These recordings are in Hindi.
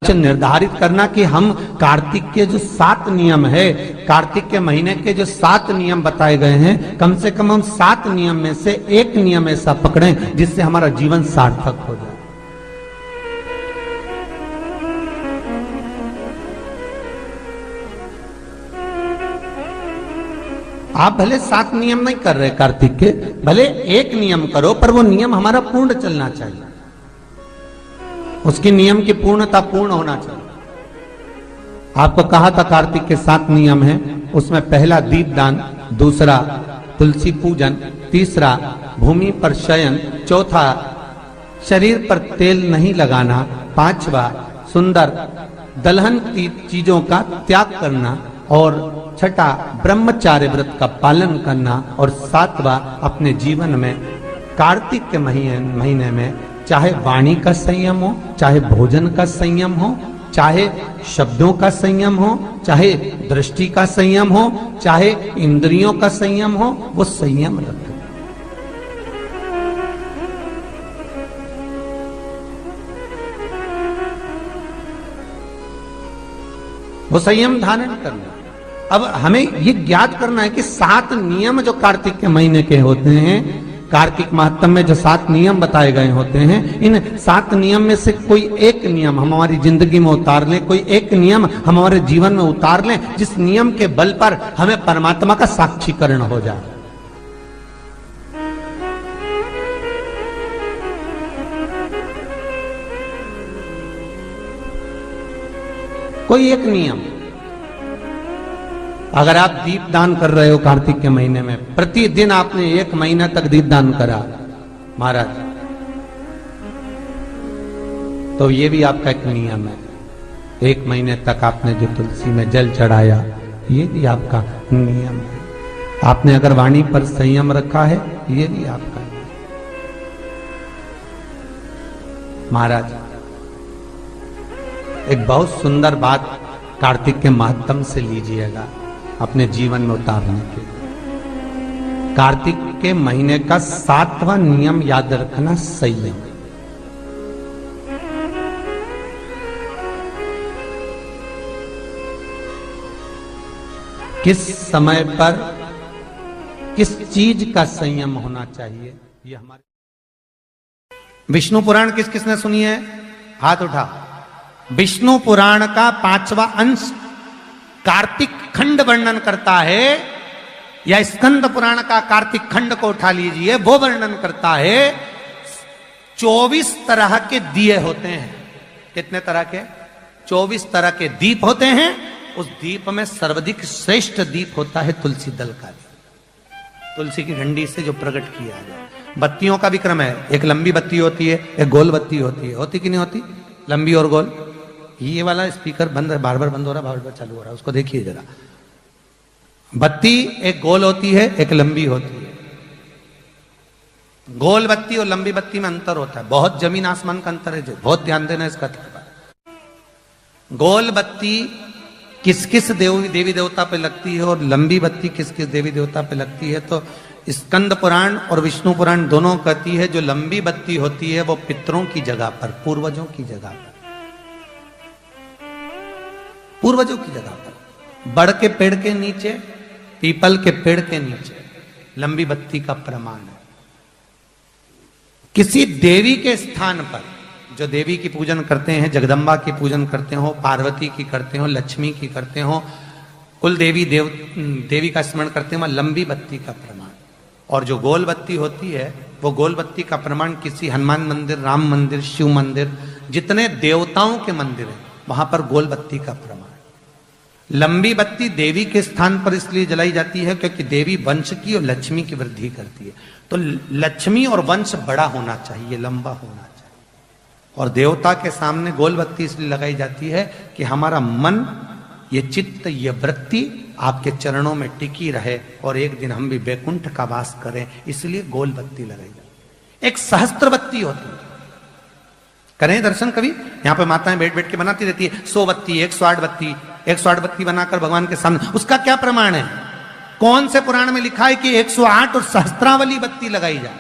निर्धारित करना कि हम कार्तिक के जो 7 नियम है, कार्तिक के महीने के जो 7 नियम बताए गए हैं, कम से कम हम 7 नियम में से एक नियम ऐसा पकड़ें जिससे हमारा जीवन सार्थक हो जाए। आप भले 7 नियम नहीं कर रहे कार्तिक के, भले एक नियम करो, पर वो नियम हमारा पूर्ण चलना चाहिए, उसकी नियम की पूर्णता पूर्ण होना चाहिए। आपको कहा था कार्तिक के 7 नियम हैं, उसमें पहला दीपदान, दूसरा तुलसी पूजन, तीसरा भूमि पर शयन, चौथा शरीर पर तेल नहीं लगाना, पांचवा सुंदर दलहन की चीजों का त्याग करना, और छठा ब्रह्मचार्य व्रत का पालन करना, और 7वां अपने जीवन में कार्तिक के महीने में चाहे वाणी का संयम हो, चाहे भोजन का संयम हो, चाहे शब्दों का संयम हो, चाहे दृष्टि का संयम हो, चाहे इंद्रियों का संयम हो, वो संयम रखें। वो संयम धारण करना। अब हमें ये ज्ञात करना है कि 7 नियम जो कार्तिक के महीने के होते हैं, कार्तिक माहत्म्य में जो 7 नियम बताए गए होते हैं, इन 7 नियम में से कोई एक नियम हम हमारी जिंदगी में उतार लें, कोई एक नियम हम हमारे जीवन में उतार लें, जिस नियम के बल पर हमें परमात्मा का साक्षीकरण हो जाए। कोई एक नियम। अगर आप दीप दान कर रहे हो कार्तिक के महीने में, प्रतिदिन आपने 1 महीना तक दीप दान करा महाराज, तो ये भी आपका एक नियम है। 1 महीने तक आपने जो तुलसी में जल चढ़ाया, ये भी आपका नियम है। आपने अगर वाणी पर संयम रखा है, ये भी आपका नियम। महाराज एक बहुत सुंदर बात कार्तिक के माध्यम से लीजिएगा अपने जीवन में उतारने के लिए। कार्तिक के महीने का 7वां नियम याद रखना, संयम। किस समय पर किस चीज का संयम होना चाहिए, ये हमारे विष्णु पुराण किस किसने सुनी है? हाथ उठा। विष्णु पुराण का 5वां अंश कार्तिक खंड वर्णन करता है, या स्कंद पुराण का कार्तिक खंड को उठा लीजिए, वो वर्णन करता है 24 तरह के दिए होते हैं। कितने तरह के? 24 तरह के दीप होते हैं। उस दीप में सर्वाधिक श्रेष्ठ दीप होता है तुलसी दल का दीप, तुलसी की डंडी से जो प्रकट किया जाए। बत्तियों का भी क्रम है, एक लंबी बत्ती होती है, एक गोल बत्ती होती है। होती कि नहीं होती? लंबी और गोल। ये वाला स्पीकर बंद है, बार बार बंद हो रहा, बार बार चालू हो रहा है, उसको देखिए जरा। बत्ती एक गोल होती है, एक लंबी होती है। गोल बत्ती और लंबी बत्ती में अंतर होता है, बहुत जमीन आसमान का अंतर है, बहुत ध्यान देना इसका। गोल बत्ती किस किस देवी देवता पे लगती है और लंबी बत्ती किस किस देवी देवता पे लगती है, तो स्कंद पुराण और विष्णु पुराण दोनों कहती है जो लंबी बत्ती होती है वो पितरों की जगह पर, पूर्वजों की जगह पर, पूर्वजों की जगह पर, बड़ के पेड़ के नीचे, पीपल के पेड़ के नीचे लंबी बत्ती का प्रमाण है। किसी देवी के स्थान पर, जो देवी की पूजन करते हैं, जगदम्बा की पूजन करते हो, पार्वती की करते हो, लक्ष्मी की करते हो, कुल देवी का स्मरण करते हो, लंबी बत्ती का प्रमाण। और जो गोल बत्ती होती है, वो गोल बत्ती का प्रमाण किसी हनुमान मंदिर, राम मंदिर, शिव मंदिर, जितने देवताओं के मंदिर हैं वहां पर गोल बत्ती का प्रमाण। लंबी बत्ती देवी के स्थान पर इसलिए जलाई जाती है क्योंकि देवी वंश की और लक्ष्मी की वृद्धि करती है, तो लक्ष्मी और वंश बड़ा होना चाहिए, लंबा होना चाहिए। और देवता के सामने गोल बत्ती इसलिए लगाई जाती है कि हमारा मन, ये चित्त, ये वृत्ति आपके चरणों में टिकी रहे और एक दिन हम भी वैकुंठ का वास करें, इसलिए गोल बत्ती लगाई जाती है। एक सहस्त्र बत्ती होती है, करें दर्शन कभी? यहां पे माताएं बैठ बैठ के बनाती रहती है 100 बत्ती, 108 बत्ती, 108 बत्ती बनाकर भगवान के सामने। उसका क्या प्रमाण है? कौन से पुराण में लिखा है कि 108 और सहस्त्रावली बत्ती लगाई जाए?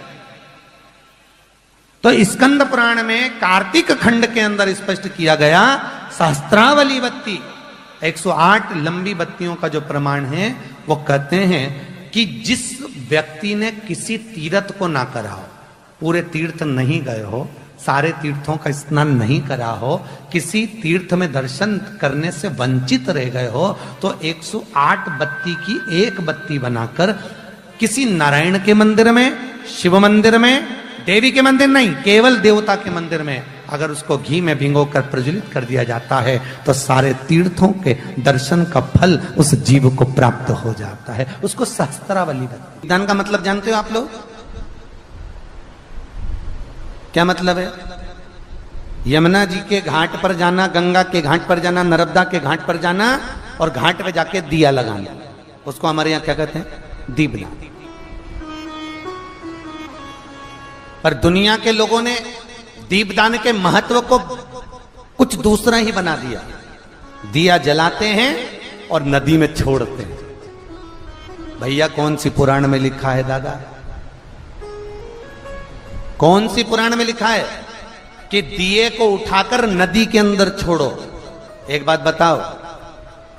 तो स्कंद पुराण में कार्तिक खंड के अंदर स्पष्ट किया गया सहस्त्रावली बत्ती, 108 लंबी बत्तियों का जो प्रमाण है वो कहते हैं कि जिस व्यक्ति ने किसी तीर्थ को ना करा हो, पूरे तीर्थ नहीं गए हो, सारे तीर्थों का स्नान नहीं करा हो, किसी तीर्थ में दर्शन करने से वंचित रह गए हो, तो 108 बत्ती की एक बत्ती बनाकर किसी नारायण के मंदिर में, शिव मंदिर में, देवी के मंदिर नहीं, केवल देवता के मंदिर में अगर उसको घी में भिगोकर प्रज्वलित कर दिया जाता है तो सारे तीर्थों के दर्शन का फल उस जीव को प्राप्त हो जाता है। उसको सहस्त्रावली बत्ती। दान का मतलब जानते हो आप लोग? क्या मतलब है? यमुना जी के घाट पर जाना, गंगा के घाट पर जाना, नर्मदा के घाट पर जाना और घाट पे जाके दिया लगाना, उसको हमारे यहां क्या कहते हैं? दीपदान। पर दुनिया के लोगों ने दीपदान के महत्व को कुछ दूसरा ही बना दिया। दिया जलाते हैं और नदी में छोड़ते हैं। भैया कौन सी पुराण में लिखा है दादा? कौन सी पुराण में लिखा है कि दिए को उठाकर नदी के अंदर छोड़ो? एक बात बताओ,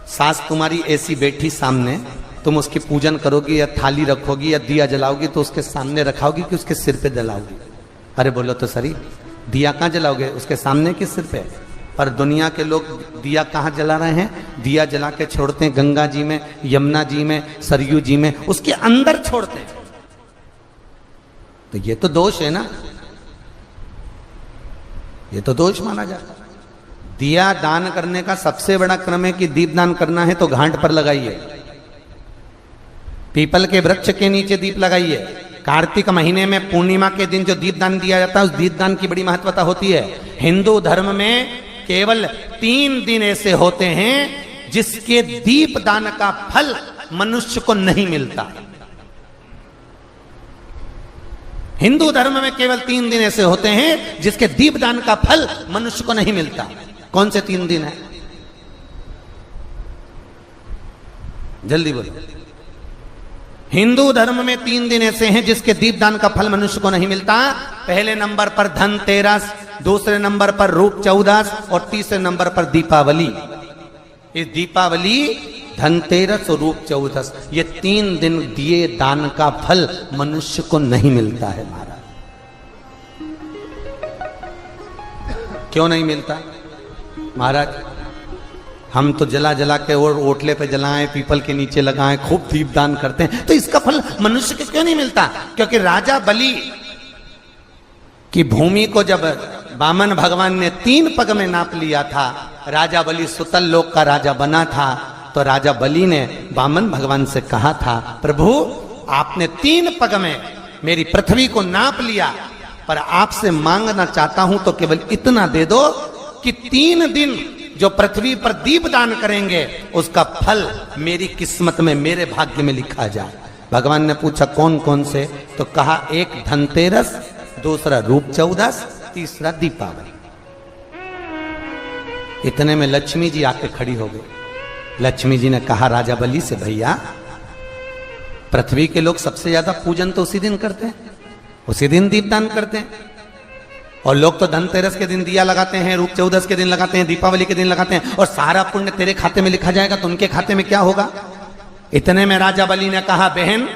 सास तुम्हारी ऐसी बैठी सामने, तुम उसकी पूजन करोगी या थाली रखोगी या दिया जलाओगी तो उसके सामने रखाओगी कि उसके सिर पे जलाओगी? अरे बोलो तो सही, दिया कहां जलाओगे? उसके सामने कि सिर पे? पर दुनिया के लोग दिया कहां जला रहे हैं? दिया जला के छोड़ते हैं गंगा जी में, यमुना जी में, सरयू जी में, उसके अंदर छोड़ते हैं। तो ये तो दोष है ना, ये तो दोष माना जाता है। दिया दान करने का सबसे बड़ा क्रम है कि दीप दान करना है तो घाट पर लगाइए, पीपल के वृक्ष के नीचे दीप लगाइए। कार्तिक महीने में पूर्णिमा के दिन जो दीपदान दिया जाता है उस दीपदान की बड़ी महत्वता होती है। हिंदू धर्म में केवल 3 दिन ऐसे होते हैं जिसके दीपदान का फल मनुष्य को नहीं मिलता। हिंदू धर्म में केवल 3 दिन ऐसे होते हैं जिसके दीपदान का फल मनुष्य को नहीं मिलता। कौन से 3 दिन है? जल्दी बोलो। हिंदू धर्म में 3 दिन ऐसे हैं जिसके दीपदान का फल मनुष्य को नहीं मिलता। पहले नंबर पर धनतेरस, दूसरे नंबर पर रूप चौदस और तीसरे नंबर पर दीपावली। इस दीपावली, धनतेरस और रूप चौदस, ये 3 दिन दिए दान का फल मनुष्य को नहीं मिलता है महाराज। क्यों नहीं मिलता महाराज? हम तो जला जला के और ओटले पे जलाएं, पीपल के नीचे लगाएं, खूब दीपदान करते हैं, तो इसका फल मनुष्य को क्यों नहीं मिलता? क्योंकि राजा बलि की भूमि को जब वामन भगवान ने 3 पग में नाप लिया था, राजा बलि सुतल लोक का राजा बना था, तो राजा बलि ने वामन भगवान से कहा था, प्रभु आपने 3 पग में मेरी पृथ्वी को नाप लिया, पर आपसे मांगना चाहता हूं तो केवल इतना दे दो कि 3 दिन जो पृथ्वी पर दीपदान करेंगे उसका फल मेरी किस्मत में, मेरे भाग्य में लिखा जाए। भगवान ने पूछा कौन कौन से? तो कहा एक धनतेरस, दूसरा रूप चौदस, तीसरा दीपावली। इतने में लक्ष्मी जी आके खड़ी हो गई। लक्ष्मी जी ने कहा राजा बलि से, भैया पृथ्वी के लोग सबसे ज्यादा पूजन तो उसी दिन करते हैं, उसी दिन दीपदान करते हैं, और लोग तो धनतेरस के दिन दिया लगाते हैं, रूप चौदस के दिन लगाते हैं, दीपावली के दिन लगाते हैं, और सारा पुण्य तेरे खाते में लिखा जाएगा, तो उनके खाते में क्या होगा? इतने में राजा बलि ने कहा, बहन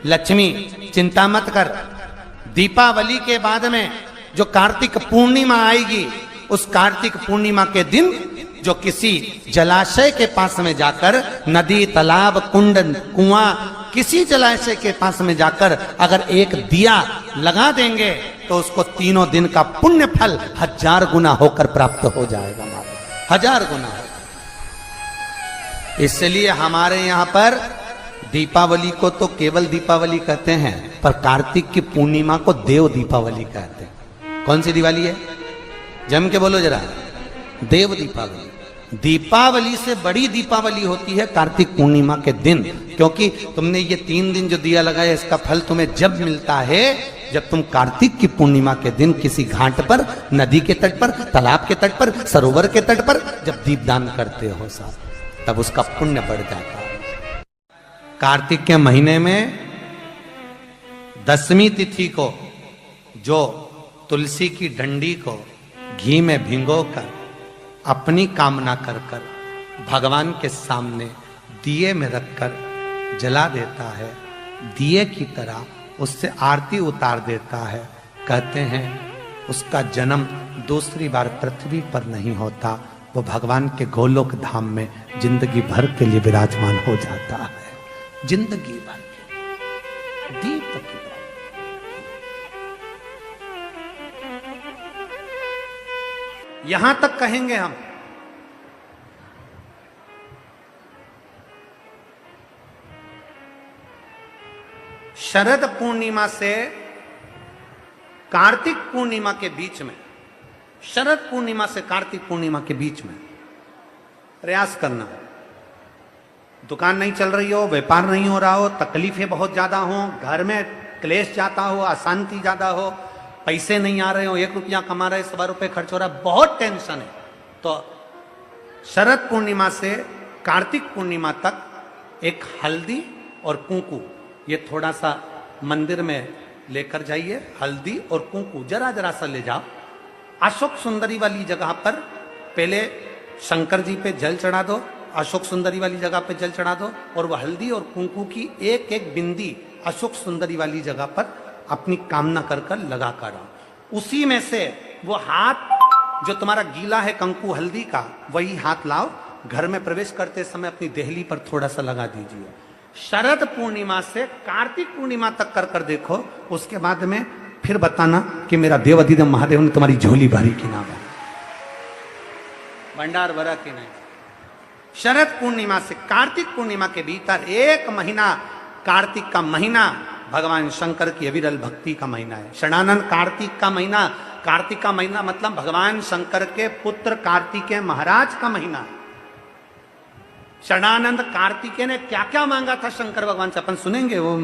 लक्ष्मी चिंता मत कर, दीपावली के बाद में जो कार्तिक पूर्णिमा आएगी, उस कार्तिक पूर्णिमा के दिन जो किसी जलाशय के पास में जाकर, नदी, तालाब, कुंड, कुआं, किसी जलाशय के पास में जाकर अगर एक दिया लगा देंगे तो उसको 3 दिन का पुण्य फल 1000 गुना होकर प्राप्त हो जाएगा। 1000 गुना। इसलिए हमारे यहां पर दीपावली को तो केवल दीपावली कहते हैं, पर कार्तिक की पूर्णिमा को देव दीपावली कहते हैं। कौन सी दिवाली है? जम के बोलो जरा। देव दीपावली। दीपावली से बड़ी दीपावली होती है कार्तिक पूर्णिमा के दिन, क्योंकि तुमने ये 3 दिन जो दिया लगाया इसका फल तुम्हें जब मिलता है जब तुम कार्तिक की पूर्णिमा के दिन किसी घाट पर, नदी के तट पर, तालाब के तट पर, सरोवर के तट पर जब दीपदान करते हो साहब, तब उसका पुण्य बढ़ जाता है। कार्तिक के महीने में 10वीं तिथि को जो तुलसी की डंडी को घी में भिगोकर अपनी कामना कर कर भगवान के सामने दिए में रखकर जला देता है, दिए की तरह उससे आरती उतार देता है, कहते हैं उसका जन्म दूसरी बार पृथ्वी पर नहीं होता, वो भगवान के गोलोक धाम में जिंदगी भर के लिए विराजमान हो जाता है। जिंदगी भर के दीप की यहां तक कहेंगे हम, शरद पूर्णिमा से कार्तिक पूर्णिमा के बीच में, शरद पूर्णिमा से कार्तिक पूर्णिमा के बीच में प्रयास करना। दुकान नहीं चल रही हो, व्यापार नहीं हो रहा हो, तकलीफें बहुत ज्यादा हो, घर में क्लेश जाता हो, अशांति ज्यादा हो, पैसे नहीं आ रहे हो, 1 रुपया कमा रहे 1.25 रुपये खर्च हो रहा है, बहुत टेंशन है, तो शरद पूर्णिमा से कार्तिक पूर्णिमा तक एक हल्दी और कुंकू, ये थोड़ा सा मंदिर में लेकर जाइए, हल्दी और कुंकू जरा जरा सा ले जाओ, अशोक सुंदरी वाली जगह पर पहले शंकर जी पे जल चढ़ा दो, अशोक सुंदरी वाली जगह पे जल चढ़ा दो, और वह हल्दी और कुंकू की एक एक बिंदी अशोक सुंदरी वाली जगह पर अपनी कामना कर कर लगा कर आओ। उसी में से वो हाथ जो तुम्हारा गीला है कंकु हल्दी का, वही हाथ लाओ, घर में प्रवेश करते समय अपनी देहली पर थोड़ा सा लगा दीजिए। शरद पूर्णिमा से कार्तिक पूर्णिमा तक कर कर देखो, उसके बाद में फिर बताना कि मेरा देवाधिदेव महादेव ने तुम्हारी झोली भरी कि ना भरी, भंडार भरा कि नहीं। शरद पूर्णिमा से कार्तिक पूर्णिमा के भीतर 1 महीना, कार्तिक का महीना भगवान शंकर की अविरल भक्ति का महीना है। षडानंद कार्तिक का महीना, कार्तिक का महीना मतलब भगवान शंकर के पुत्र कार्तिकेय महाराज का महीना है। षडानंद कार्तिकेय ने क्या क्या मांगा था शंकर भगवान से, अपन सुनेंगे वो